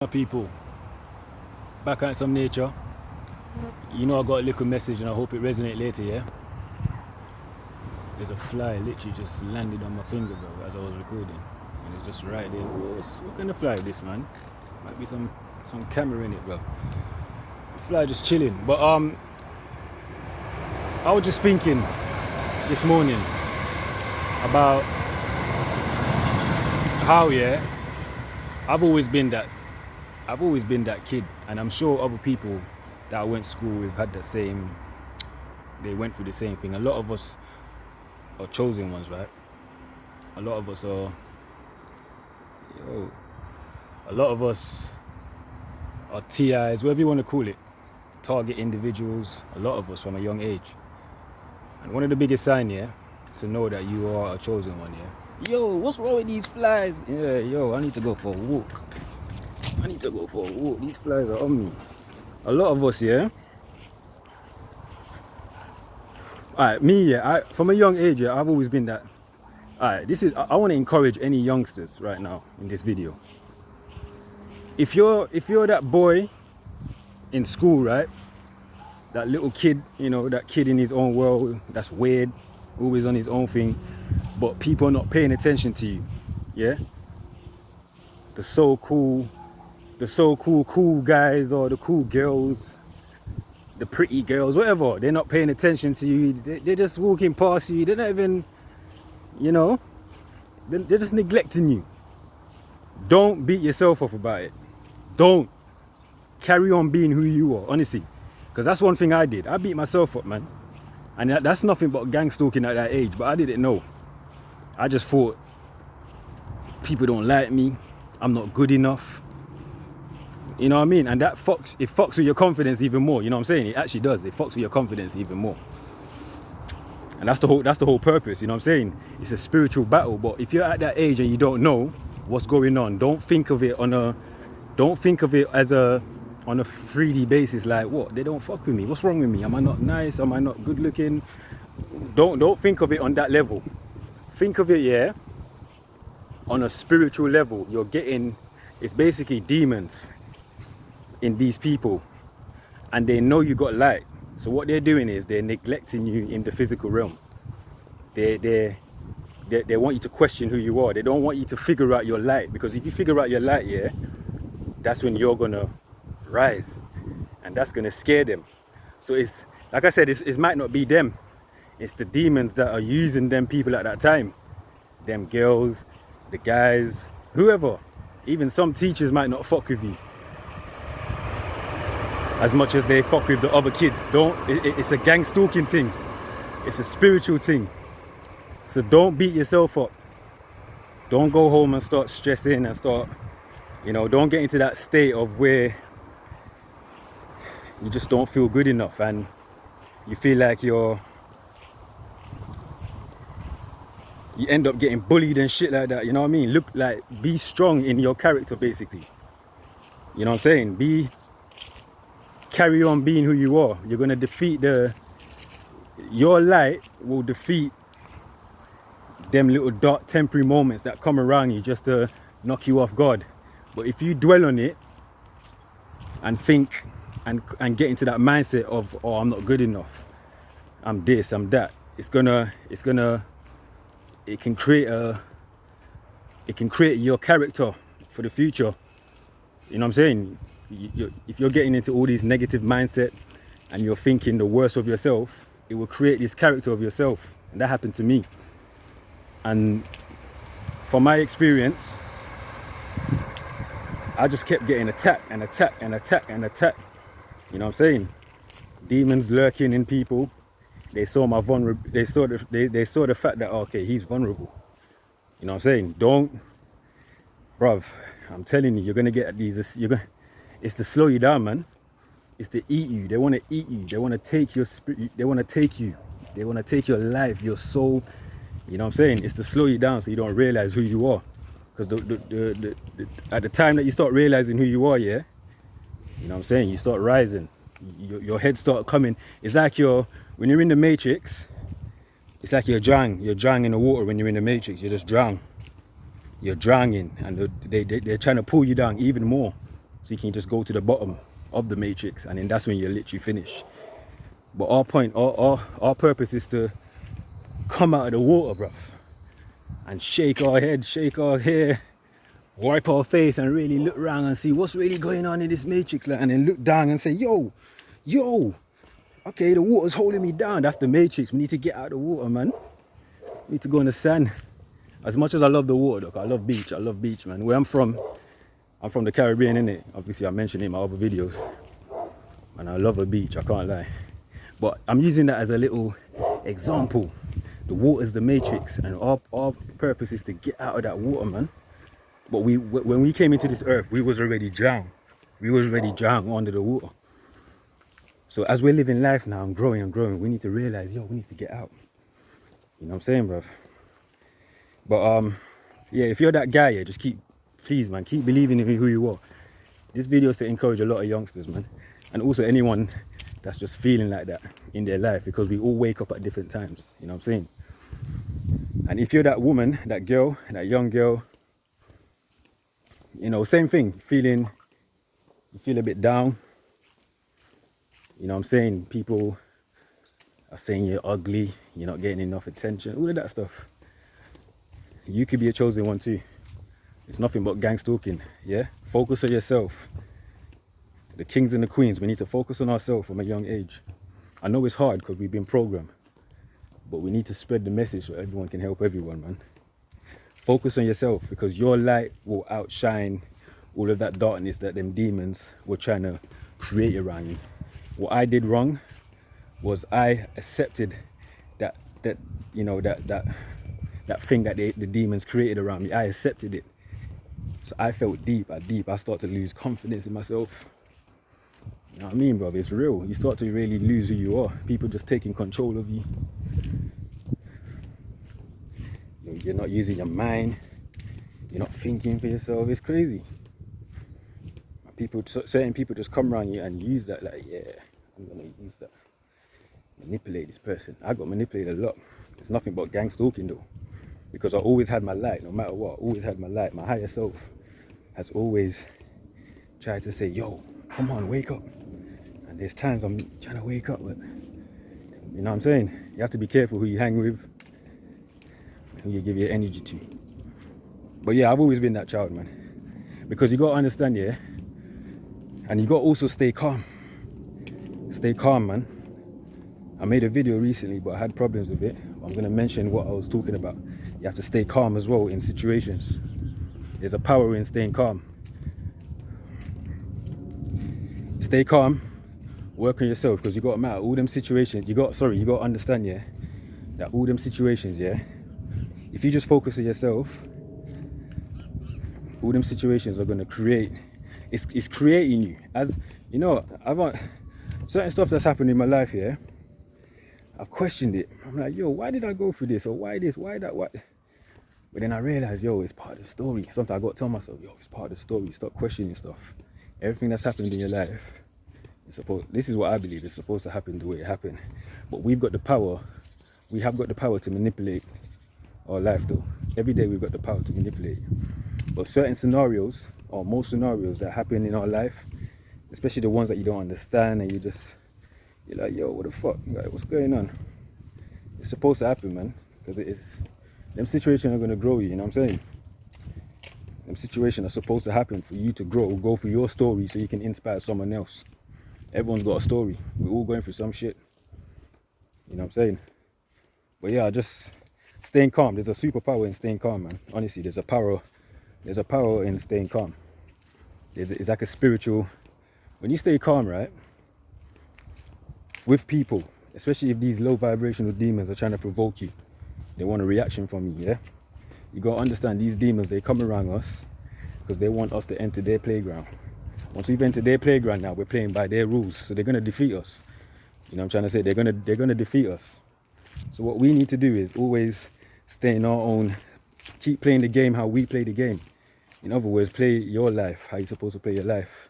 People, back at some nature. You know I got a little message and I hope it resonates later, yeah? There's a fly literally just landed on my finger, bro, as I was recording. And it's just right there. What kind of fly is this, man? Might be some camera in it, bro. The fly just chilling. But I was just thinking this morning about how, yeah, I've always been that kid, and I'm sure other people that I went to school with had they went through the same thing. A lot of us are chosen ones, right? A lot of us are TIs, whatever you want to call it, target individuals, a lot of us from a young age. And one of the biggest signs, yeah, to know that you are a chosen one, yeah. Yo, what's wrong with these flies? Yeah, yo, I need to go for a walk. These flies are on me. A lot of us, yeah. Alright, me, yeah. From a young age, yeah, I've always been that. Alright, I want to encourage any youngsters right now in this video. If you're that boy in school, right? That little kid, you know, that kid in his own world, that's weird, always on his own thing, but people are not paying attention to you, yeah. The so cool guys or the cool girls, the pretty girls, whatever, they're not paying attention to you. They're just walking past you. They're not even, you know, they're just neglecting you. Don't beat yourself up about it. Don't. Carry on being who you are, honestly. Because that's one thing I did. I beat myself up, man. And that's nothing but gang stalking at that age. But I didn't know. I just thought people don't like me. I'm not good enough. You know what I mean? And it fucks with your confidence even more. You know what I'm saying? It actually does. It fucks with your confidence even more. And that's the whole purpose. You know what I'm saying? It's a spiritual battle. But if you're at that age and you don't know what's going on, don't think of it as on a 3D basis. Like, what? They don't fuck with me. What's wrong with me? Am I not nice? Am I not good looking? Don't think of it on that level. Think of it, yeah, on a spiritual level. It's basically demons in these people, and they know you got light. So what they're doing is they're neglecting you in the physical realm. They want you to question who you are. They don't want you to figure out your light, because if you figure out your light, yeah, that's when you're gonna rise, and that's gonna scare them. So it's like I said, it might not be them. It's the demons that are using them people at that time. Them girls, the guys, whoever. Even some teachers might not fuck with you as much as they fuck with the other kids. It's a gang stalking thing. It's a spiritual thing. So don't beat yourself up. Don't go home and start stressing and don't get into that state of where you just don't feel good enough and you feel like you end up getting bullied and shit like that. You know what I mean? Be strong in your character, basically. You know what I'm saying? Carry on being who you are. You're gonna defeat your light will defeat them little dark temporary moments that come around you just to knock you off guard. But if you dwell on it and think and get into that mindset of, oh, I'm not good enough, I'm this, I'm that, it can create your character for the future. You know what I'm saying? If you're getting into all these negative mindset and you're thinking the worst of yourself, it will create this character of yourself. And that happened to me. And from my experience, I just kept getting attacked. You know what I'm saying? Demons lurking in people. They saw my vulnerable. They saw the fact that, okay, he's vulnerable. You know what I'm saying? Bruv, I'm telling you, you're gonna get these. It's to slow you down, man. It's to eat you. They want to eat you. They want to take your spirit. They want to take you. They want to take your life, your soul. You know what I'm saying? It's to slow you down so you don't realize who you are. Because at the time that you start realizing who you are, yeah, you know what I'm saying? You start rising. Your head start coming. It's like when you're in the Matrix, it's like you're drowning in the water. When you're in the Matrix, you just drown. You're drowning, and they're trying to pull you down even more. So you can just go to the bottom of the matrix, and then that's when you're literally finished. But our point, our purpose is to come out of the water, bruv, and shake our head, shake our hair, wipe our face, and really look around and see what's really going on in this matrix, like, and then look down and say, yo, okay, the water's holding me down. That's the matrix. We need to get out of the water, man. We need to go in the sand. As much as I love the water, look, I love beach, man. Where I'm from the Caribbean, innit? Obviously, I mentioned it in my other videos. And I love a beach, I can't lie. But I'm using that as a little example. The water's the matrix, and our purpose is to get out of that water, man. But when we came into this earth, we was already drowned. We was already drowned under the water. So as we're living life now and growing, we need to realize, we need to get out. You know what I'm saying, bruv? But yeah, if you're that guy, just please, man, keep believing in who you are. This video is to encourage a lot of youngsters, man, and also anyone that's just feeling like that in their life, because we all wake up at different times. You know what I'm saying? And if you're that woman, that girl, that young girl, same thing, you feel a bit down. You know what I'm saying? People are saying you're ugly, you're not getting enough attention, all of that stuff. You could be a chosen one too. It's nothing but gang stalking, yeah? Focus on yourself. The kings and the queens, we need to focus on ourselves from a young age. I know it's hard because we've been programmed, but we need to spread the message so everyone can help everyone, man. Focus on yourself, because your light will outshine all of that darkness that them demons were trying to create around you. What I did wrong was I accepted that thing that the demons created around me. I accepted it. So I felt deep. I started to lose confidence in myself. You know what I mean, bro? It's real. You start to really lose who you are. People just taking control of you. You're not using your mind. You're not thinking for yourself. It's crazy. Certain people just come around you and use that, like, yeah, I'm gonna use that. Manipulate this person. I got manipulated a lot. It's nothing but gang stalking though. Because I always had my light, no matter what. Always had my light. My higher self has always tried to say, yo, come on, wake up. And there's times I'm trying to wake up, but you know what I'm saying? You have to be careful who you hang with, who you give your energy to. But yeah, I've always been that child, man. Because you got to understand, yeah, and you got to also stay calm. Stay calm, man. I made a video recently, but I had problems with it. I'm going to mention what I was talking about. You have to stay calm as well in situations. There's a power in staying calm. Stay calm. Work on yourself, because you got to matter. All them situations, you got to understand, yeah, that all them situations, yeah, if you just focus on yourself, all them situations are going to create, it's creating you. As you know, certain stuff that's happened in my life, yeah, I've questioned it. I'm like, yo, why did I go through this? Or why this? Why that? What? But then I realized, yo, it's part of the story. Sometimes I got to tell myself, yo, it's part of the story. Stop questioning stuff. Everything that's happened in your life, this is what I believe, it's supposed to happen the way it happened. But we have got the power to manipulate our life though. Every day we've got the power to manipulate. But certain scenarios, or most scenarios that happen in our life, especially the ones that you don't understand, and you're like, yo, what the fuck? Like, what's going on? It's supposed to happen, man. Because them situations are going to grow you know what I'm saying? Them situations are supposed to happen for you to grow, go through your story so you can inspire someone else. Everyone's got a story. We're all going through some shit. You know what I'm saying? But yeah, just staying calm. There's a superpower in staying calm, man. Honestly, there's a power in staying calm. It's like a spiritual, when you stay calm, right? With people, especially if these low vibrational demons are trying to provoke you, they want a reaction from you, yeah? You gotta understand, these demons, they come around us because they want us to enter their playground. Once we've entered their playground now, we're playing by their rules, so they're gonna defeat us. You know what I'm trying to say? They're gonna defeat us. So what we need to do is always stay in our own, keep playing the game how we play the game. In other words, play your life how you're supposed to play your life.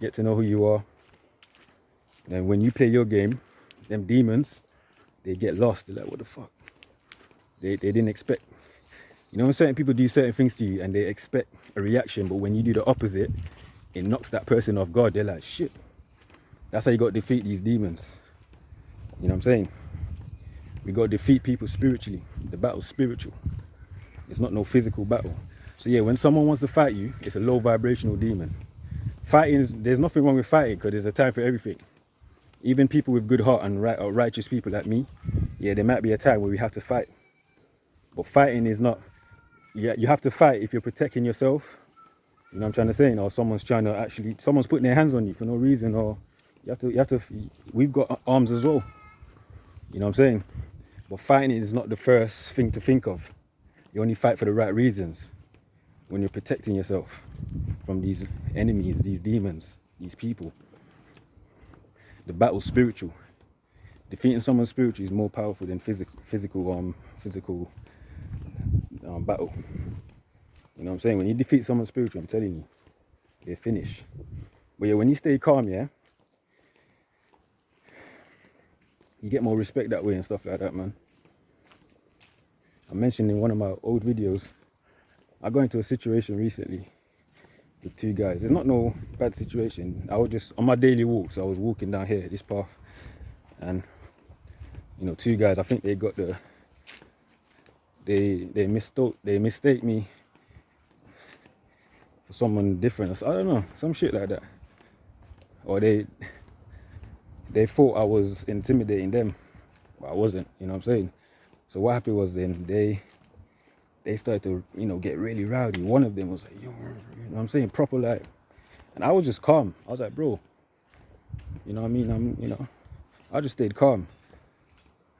Get to know who you are. And when you play your game, them demons, they get lost. They're like, what the fuck? They didn't expect. You know, when certain people do certain things to you and they expect a reaction, but when you do the opposite, it knocks that person off guard. They're like, shit. That's how you got to defeat these demons. You know what I'm saying? We got to defeat people spiritually. The battle's spiritual. It's not no physical battle. So yeah, when someone wants to fight you, it's a low vibrational demon. There's nothing wrong with fighting because there's a time for everything. Even people with good heart and righteous people like me, yeah, there might be a time where we have to fight. But fighting is not, yeah, you have to fight if you're protecting yourself. You know what I'm trying to say? Or someone's putting their hands on you for no reason, or we've got arms as well. You know what I'm saying? But fighting is not the first thing to think of. You only fight for the right reasons when you're protecting yourself from these enemies, these demons, these people. The battle's spiritual. Defeating someone spiritual is more powerful than physical battle. You know what I'm saying? When you defeat someone spiritual, I'm telling you, they're finished. But yeah, when you stay calm, yeah, you get more respect that way and stuff like that, man. I mentioned in one of my old videos, I got into a situation recently with two guys. It's not no bad situation. I was just on my daily walk, so I was walking down here, this path, and you know, two guys, I think they got they mistake me for someone different. I don't know, some shit like that. Or they thought I was intimidating them, but I wasn't, you know what I'm saying? So what happened was then they started to, you know, get really rowdy. One of them was like, yo, you know what I'm saying, proper like, and I was just calm. I was like, bro, you know what I mean? I just stayed calm.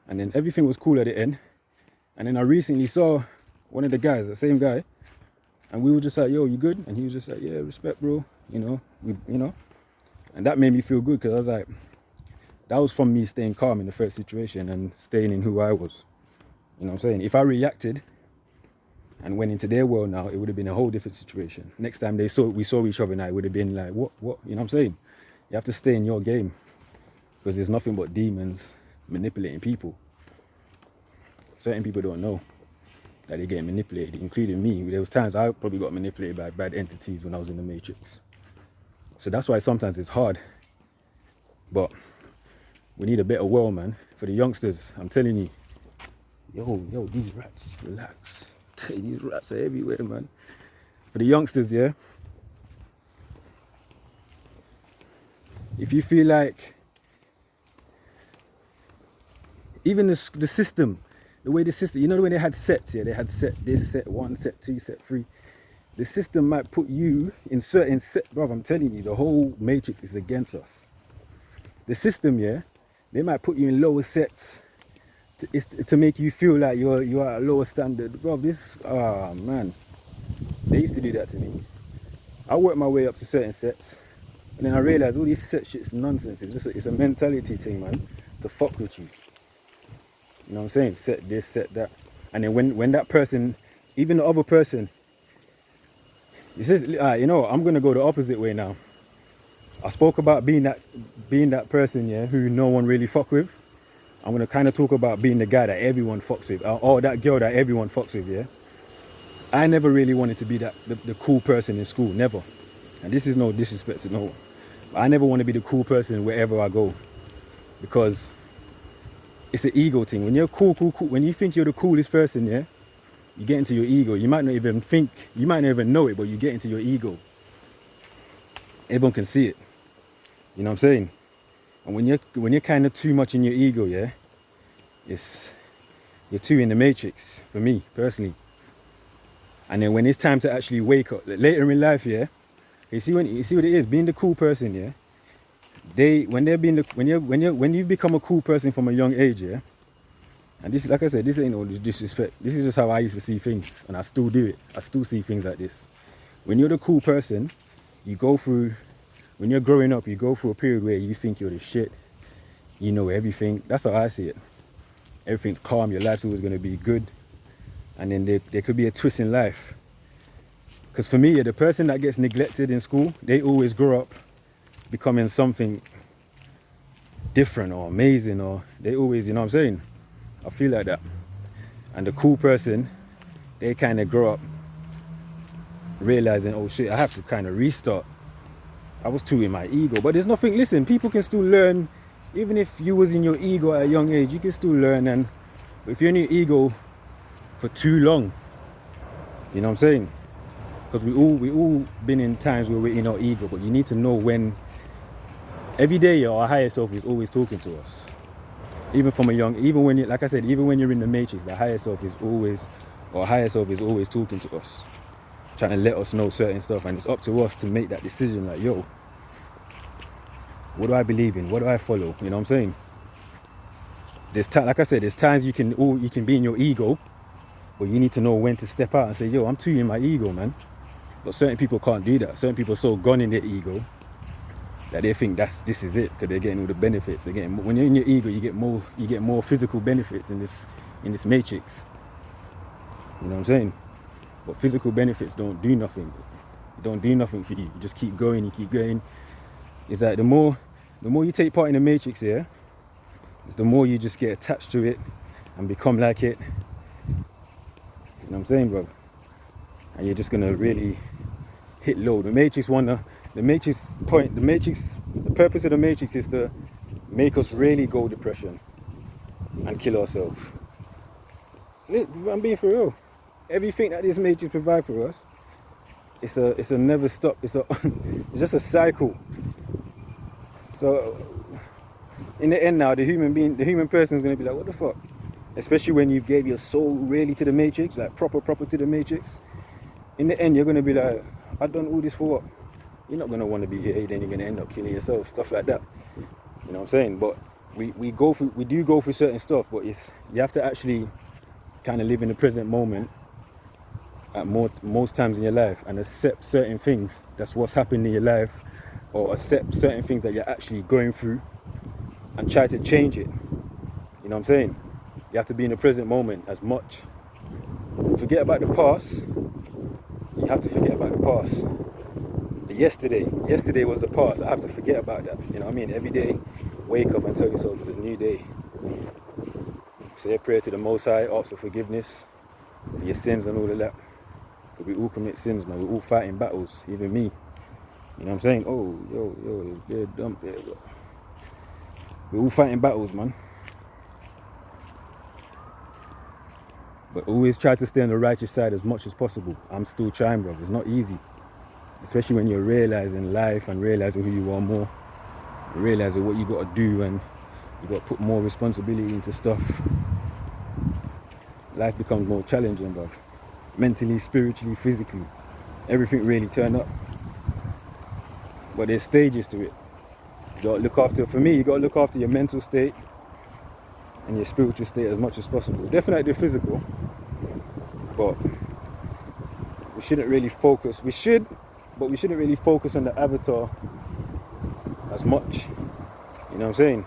And then everything was cool at the end. And then I recently saw one of the guys, the same guy, and we were just like, yo, you good? And he was just like, yeah, respect, bro. You know, and that made me feel good because I was like, that was from me staying calm in the first situation and staying in who I was. You know what I'm saying? If I reacted and went into their world now, it would have been a whole different situation. Next time we saw each other now, it would have been like, what? You know what I'm saying? You have to stay in your game because there's nothing but demons manipulating people. Certain people don't know that they get manipulated, including me. There was times I probably got manipulated by bad entities when I was in the Matrix. So that's why sometimes it's hard. But we need a better world, man. For the youngsters, I'm telling you, yo, these rats, relax. These rats are everywhere, man. For the youngsters, yeah, if you feel like, even the system, the way the system, you know when they had sets, yeah, they had set this, set 1, set 2, set 3. The system might put you in certain set, bro, I'm telling you, the whole matrix is against us. The system, yeah, they might put you in lower sets to make you feel like you're at a lower standard. Bro, man, they used to do that to me. I worked my way up to certain sets, and then I realized all these set shit's nonsense. It's a mentality thing, man, to fuck with you. You know what I'm saying? Set this, set that. And then when that person, even the other person, he says, you know, I'm gonna go the opposite way now. I spoke about being that person, yeah, who no one really fuck with. I'm gonna kind of talk about being the guy that everyone fucks with, or that girl that everyone fucks with, yeah. I never really wanted to be the cool person in school, never. And this is no disrespect to no one. But I never want to be the cool person wherever I go, because it's an ego thing. When you're cool, when you think you're the coolest person, yeah, you get into your ego. You might not even know it, but you get into your ego. Everyone can see it. You know what I'm saying? And when you're kind of too much in your ego, yeah, you're too in the matrix, for me personally. And then when it's time to actually wake up later in life, yeah, you see what it is, being the cool person, yeah. When you've become a cool person from a young age, yeah. And this, like I said, this ain't no disrespect. This is just how I used to see things, and I still do it. I still see things like this. When you're the cool person, when you're growing up, you go through a period where you think you're the shit. You know everything. That's how I see it. Everything's calm. Your life's always going to be good. And then there could be a twist in life. Because for me, yeah, the person that gets neglected in school, they always grow up becoming something different or amazing, or they always, you know what I'm saying? I feel like that. And the cool person, they kind of grow up realizing, oh shit, I have to kind of restart. I was too in my ego. But there's nothing, listen, people can still learn. Even if you was in your ego at a young age, you can still learn. And if you're in your ego for too long, you know what I'm saying? Because we all been in times where we're in our ego, but you need to know when. Every day, our higher self is always talking to us. Even from a young, even when you, like I said, even when you're in the matrix, the higher self is always, or higher self is always talking to us, trying to let us know certain stuff, and it's up to us to make that decision. Like, yo, what do I believe in? What do I follow? You know what I'm saying? Like I said, there's times you can be in your ego, but you need to know when to step out and say, yo, I'm too in my ego, man. But certain people can't do that. Certain people are so gone in their ego that they think this is it, because they're getting all the benefits. When you're in your ego, you get more physical benefits in this matrix. You know what I'm saying? But physical benefits don't do nothing. Don't do nothing for you. You just keep going. You keep going. It's like the more you take part in the matrix here, it's the more you just get attached to it and become like it. You know what I'm saying, bro? And you're just gonna really hit low. The purpose of the matrix is to make us really go depression and kill ourselves. I'm being for real. Everything that this matrix provides for us, it's a never stop. It's just a cycle. So in the end now, the human person is gonna be like, what the fuck? Especially when you gave your soul really to the matrix, like proper to the matrix. In the end, you're gonna be like, I've done all this for what? You're not going to want to be here, then you're going to end up killing yourself, stuff like that. You know what I'm saying? But we do go through certain stuff, but you have to actually kind of live in the present moment at most times in your life and accept certain things. That's what's happening in your life, or accept certain things that you're actually going through and try to change it. You know what I'm saying? You have to be in the present moment as much. Forget about the past. You have to forget about the past. Yesterday was the past. I have to forget about that. You know what I mean? Every day, wake up and tell yourself it's a new day. Say a prayer to the Most High, ask for forgiveness for your sins and all of that. Because we all commit sins, man. We're all fighting battles, even me. You know what I'm saying? Oh, yo, there's a dump there. We're all fighting battles, man. But always try to stay on the righteous side as much as possible. I'm still trying, bro. It's not easy. Especially when you're realizing life and realizing who you are more. Realizing what you got to do, and you got to put more responsibility into stuff. Life becomes more challenging, bro. Mentally, spiritually, physically. Everything really turn up. But there's stages to it. You got to look after, for me, you got to look after your mental state and your spiritual state as much as possible. Definitely the physical. But we shouldn't really focus. We should, but we shouldn't really focus on the avatar as much. You know what I'm saying?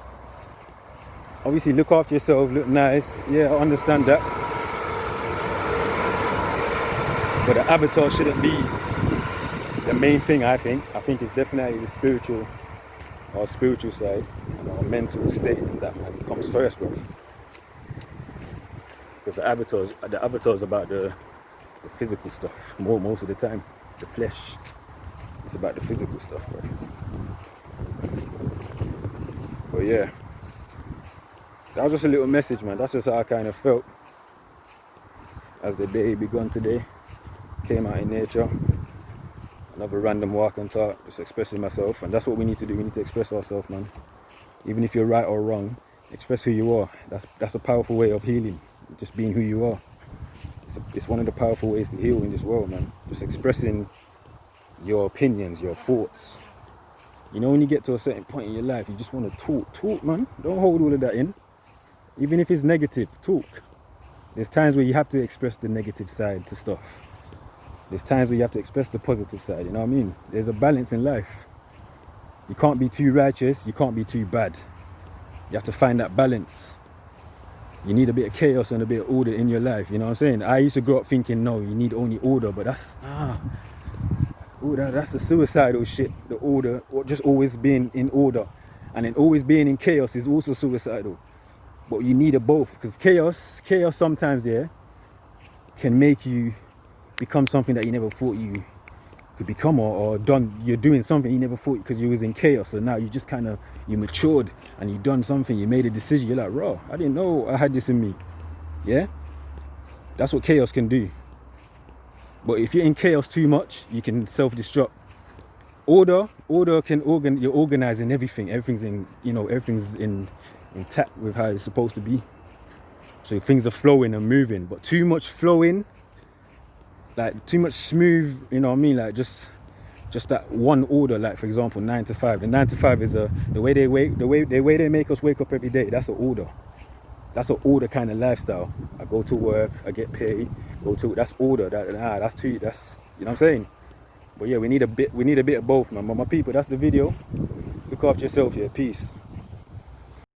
Obviously, look after yourself, look nice. Yeah, I understand that. But the avatar shouldn't be the main thing, I think. I think it's definitely the spiritual side and our mental state that comes first, bro. Because the avatar's about the physical stuff most of the time. The flesh. It's about the physical stuff, bro. But yeah, that was just a little message, man. That's just how I kind of felt as the day begun today. Came out in nature. Another random walk and talk, just expressing myself. And that's what we need to do. We need to express ourselves, man. Even if you're right or wrong, express who you are. That's a powerful way of healing. Just being who you are. It's one of the powerful ways to heal in this world, man. Just expressing your opinions, your thoughts. You know, when you get to a certain point in your life, you just want to talk, man. Don't hold all of that in. Even if it's negative, talk. There's times where you have to express the negative side to stuff. There's times where you have to express the positive side, you know what I mean? There's a balance in life. You can't be too righteous, you can't be too bad. You have to find that balance. You need a bit of chaos and a bit of order in your life, you know what I'm saying? I used to grow up thinking, no, you need only order, but that's the suicidal shit, the order, or just always being in order. And then always being in chaos is also suicidal. But you need a both, because chaos sometimes, yeah, can make you become something that you never thought you could become, or done. You're doing something you never thought, because you was in chaos. So now you just kind of, you matured and you done something. You made a decision. You're like, raw, I didn't know I had this in me. Yeah, that's what chaos can do. But if you're in chaos too much, you can self-destruct. Order can you're organizing everything. Everything's in, everything's intact with how it's supposed to be. So things are flowing and moving. But too much flowing, like too much smooth, you know what I mean? Like just that one order. Like for example, 9 to 5. The 9 to 5 is the way they make us wake up every day. That's an order. That's an order kind of lifestyle. I go to work, I get paid, that's order. That's you know what I'm saying? But yeah, we need a bit of both, man. My people, that's the video. Look after yourself, yeah. Peace.